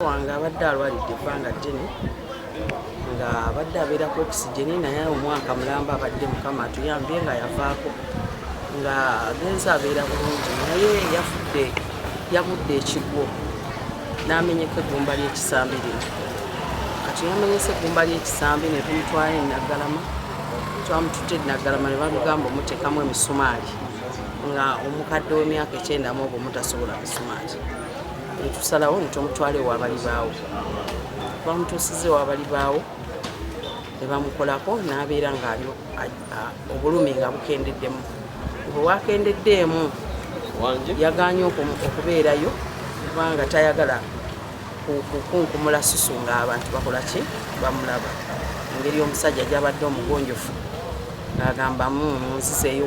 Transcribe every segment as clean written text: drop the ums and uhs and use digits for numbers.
wange abadde alwalidde ebbanga ddene nga abadde abeerako okisigeni naye omwaka mulamba abadde Mukama atuyambye nga yavaako nga agenza abeera bulungi naye yagudde ekigwo n'amenyeka eggumba ly'ekisambi lino. Kati yamenyese eggumba ly'ekisambi ne tumutwala e Naggalama, twamutute e Naggalama ne bamugamba omuteekamu emisumaali nga omukadde w'emyaka 9 mu obwo mutasobola misumaali. Ne tusalawo ne tumutwala ew'abali baawo. Twamutuusiza ew'abali baawo ne bamukolako n'abeera ng'ali obulumi nga bukendeddemu. Bwe bwakendeddeemu yagaanye okubeerayo kubanga tayagala kukunkumula susu ng'abantu bakola ki bamulaba. Engeri omusajja gy'abadde omugonjofu ng'agambamu nzizeeyo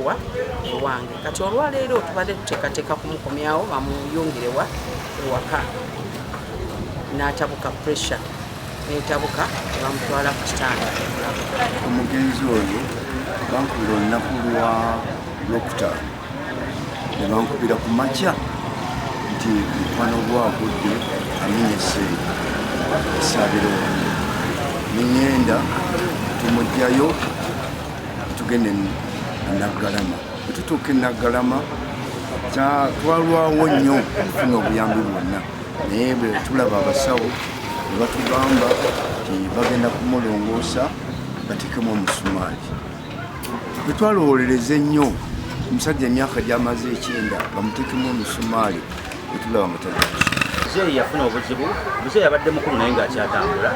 ewange. Kati olwaleero tubadde tuteekateeka kumukomyawo bamuyungirewa ewaka n'atabuka pressure n'etabuka bamutwala ku kitanda. Omugenzi oyo bankubira olunaku lwa Lokutaano ne bankubira ku makya nti mukwano gwa Affudde amenyese essabiro neŋŋenda tumugjayo tugende e Naggalama. Bwe tutuuka e Naggalama twalwawo nnyo okufuna obuyambi bwonna naye bwe tulaba abasawo ne batugamba nti bagenda kumulongoosa bateekemu omusumaali. Bwe twalowolereza ennyo omusajja emyaka gy'amaze 9 bamuteekemu omusumaali bwe tulaba mutajaji. Muzeeyi yafuna obuzibu, muzeeyi abadde mukulu naye ng'akyatambula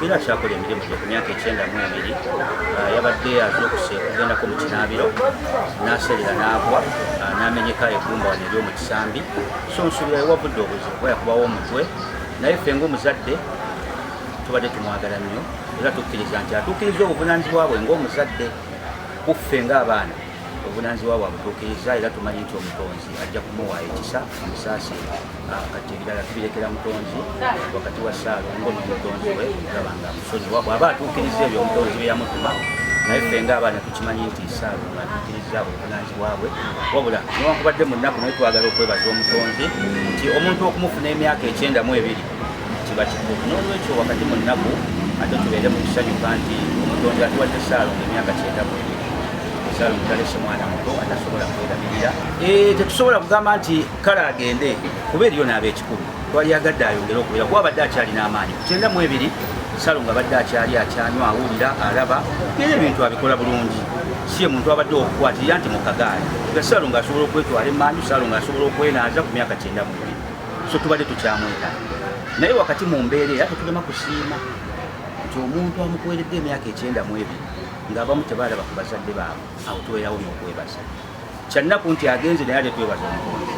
era akyakola emirimu gye ku myaka 92. Yabadde azuukuse okugendako mu kinaabiro n'aserera n'agwa n'amenyeka eggumba wano ery'omu kisambi. So nsuubira ewavudde obuzibu bwe yakubawo omutwe naye ffe ng'omuzadde tubadde tumwagala nnyo era tukkiriza nti atuukiriza obuvunaanyizibwa bwe ng'omuzadde kuffe ng'abaana obuvunaanyizibwa bwe abutuukiriza era tumanyi nti omutonzi ajja kumuwa ekisa omusaasi. Kati ebirala tubirekera mutonzi wakati wa Ssalongo n'omutonzi we olaba nga musonyiwa bw'aba atuukiriza ebyo omutonzi bye yamutuma naye ffe ng'abaana tukimanyi nti Ssalongo atuukiriza obuvunaanyizibwa bwe wabula newankubadde mu nnaku naye twagala okwebaza omutonzi nti omuntu okumufuna emyaka 92 kiba kikulu. N'olwekyo wakati mu nnaku ate tubeere mu kusanyuka nti omutonzi atuwadde Ssalongo emyaka 92. Ssalongo talese mwana muto atasobola kwerabirira. Tetusobola kugamba nti kale agende kuba eriyo n'ab'ekikulu twalyagadde ayongere okubeera kuba abadde akyalina amaanyi ku 92. Ssalongo abadde akyanywa awulira alaba era ebintu abikola bulungi. Si ye muntu abadde okukwatirira nti mu kagaali nga Ssalongo asobola okwetwala emmanju, Ssalongo asobola okwenaaza ku myaka 92. So tubadde tukyamweta naye wakati mu mbeera era tetulema kusiima nti omuntu amukuweredde emyaka 92 ng'abamu tebaalaba ku bazadde baabwe awo tubeerawo n'okwebaza. Kyannaku nti agenze naye ate twebaza omutonzi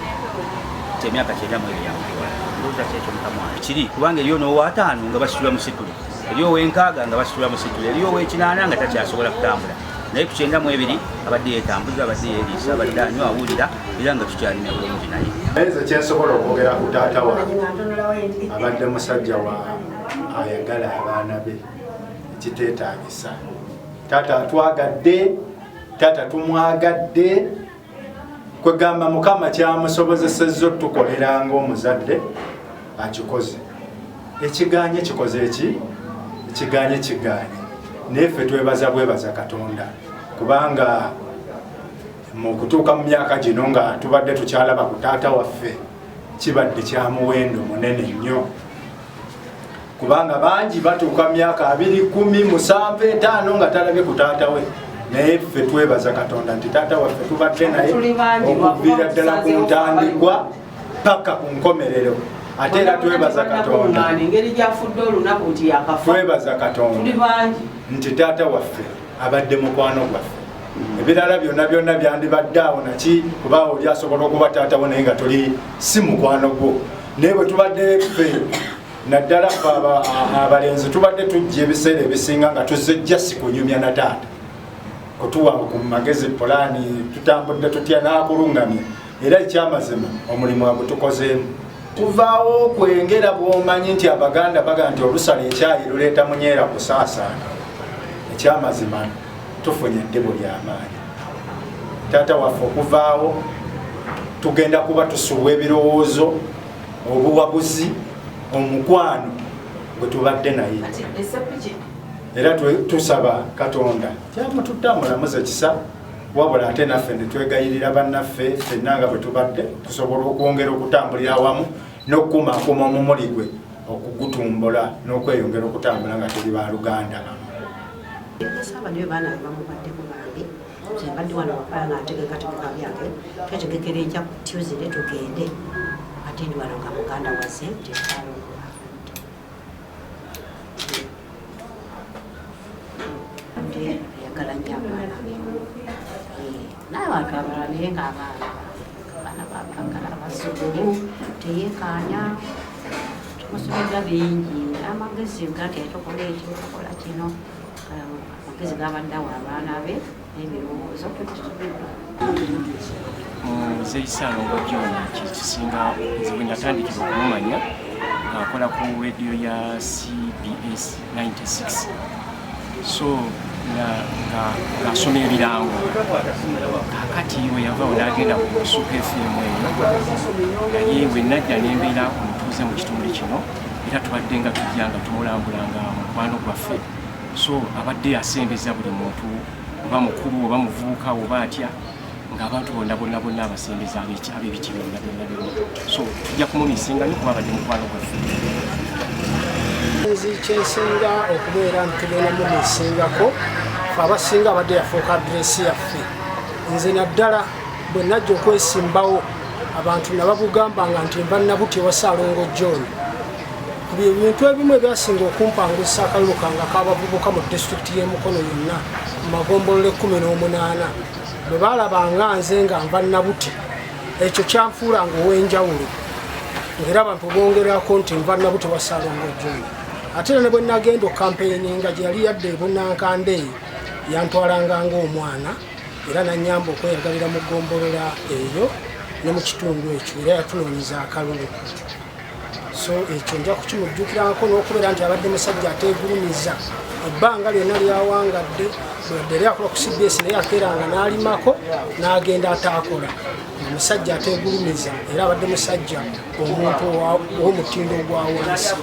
nti emyaka 92 yamutola. Ndowooza kyekyo Mukama kiri kubanga eriyo n'owa5 nga basitula mu situle, eriyo ow'enkaaga nga basitula mu situle, eriyo ow'ekinaana nga takyasobola kutambula naye ku 92 abadde yeetambuza, abadde yeeriisa, abadde anywa awulira era nga tukyalina bulungi naye. Nze kyensobola okwogera ku taata wange abadde musajja ayagala abaana be ekiteetaagisa. Taata atwagadde, taata tumwagadde, kwegamba Mukama kyamusobozesezza otukolera ng'omuzadde akikoze. Ekiganye kikoze eki? Ekiganye kiganye. Naye ffe bwebaza Katonda kubanga mu kutuuka mu myaka gino nga tubadde tukyalaba ku taata waffe kibadde kya muwendo munene nnyo. Kubanga bangi batuuka myaka 20, 10, 7, 5 nga talabye ku taata we. Naye ffe twebaza Katonda nti taata waffe tubadde naye okuviira ddala ku ntandikwa paka ku nkomerero. Ate era twebaza Katonda. Twebaza Katonda nti taata waffe abadde mukwano gwaffe. Ebirala byonna byandibadde awo naki kuba oli asobola okuba taata wo naye nga tuli si mukwano gwo. Naye bwe tubadde ffe naddala ffe abalenzi tubadde tujja ebiseera ebisinga nga tuzejja si kunyumya na taata. Kutuwa ku magezi polaani tutambudde tutya n'akulungamye era ekyamazima omulimu agutukozeemu. Tuvaawo kwengera bw'omanyi nti Abaganda baga nti olusala ekyayi luleeta munyeera kusaasaana. Ekyamazima tufunye eddebo ly'amaanyi. Taata waffe okuvaawo tugenda kuba tusuwa ebirowoozo, obuwabuzi, omukwano gwe tubadde naye era tusaba Katonda tyamututambulamuza kisa wabula ate naffe netwegayirira bannaffe ffenna nga bwe tubadde tusobola okwongera okutambulira awamu n'okukumaakuma omumuli gwe okugutumbula n'okweyongera okutambula nga tuli baluganda Mbadde wano wapala ng'ategeka byake twetegekera enkya ku Tuesday tugende ate ndi wano nga muganda wazze Ssalongo Affudde yagala nnyo abaana be naye abantu abalala naye ng'abaana babagala abazukulu teyeekaanya tumusomera bingi amagezi gati etokola ekyo tokola kino amagezi gabadde awo abaana be Muzeeyi Ssalongo John kisinga nze natandikira okumumanya ng'akola ku rediyo ya CBS 96 so ng'asoma ebirango kakati we yava n'agenda ku Super FM eyo naye we najja n'embeera omutuuze mu kitundu kino era tubadde nga tujja nga tumulambulanga mukwano gwaffe so abadde asembeza buli muntu oba mukulu oba muvubuka oba atya ng'abantu bonna abasembeza ab'ebiti byonna so tujja kumumisinga nyo kuba abadde mukwano gwaffe nzi kyensinga okubeera nti tugenda mumisingako abasinga abadde yafuuka adresi yaffe nze naddala bwe najja okwesimbawo abantu nababugambanga nti nva Nabuti wa Ssalongo John ebintu ebimu ebyasinga okumpangusa akalulu kange akabavubuka mu disitulikiti y'e Mukono yonna mu magombolole 18 bwe balabanga nze nga nva Nabuti ekyo kyanfuulanga ow'enjawulo ng'era abantu bongerako nti nva Nabuti wa Ssalongo John ate ne bwe nagenda okampeyinga gye yali yadde ebunankande yantwalanga ng'omwana era nanyamba okweyagalira mu ggombolola eyo ne mu kitundu ekyo era yatunoonyeza akalulu so ekyo nja kukimujjukirako n'okubeera nti abadde musajja ateegulumiza ebbanga lyonna lyawangadde bwadde lyakola ku CBS naye akeeranga n'alimako n'agenda ataakola omusajja ateegulumiza era abadde musajja omuntu ow'omutindo ogwa wansi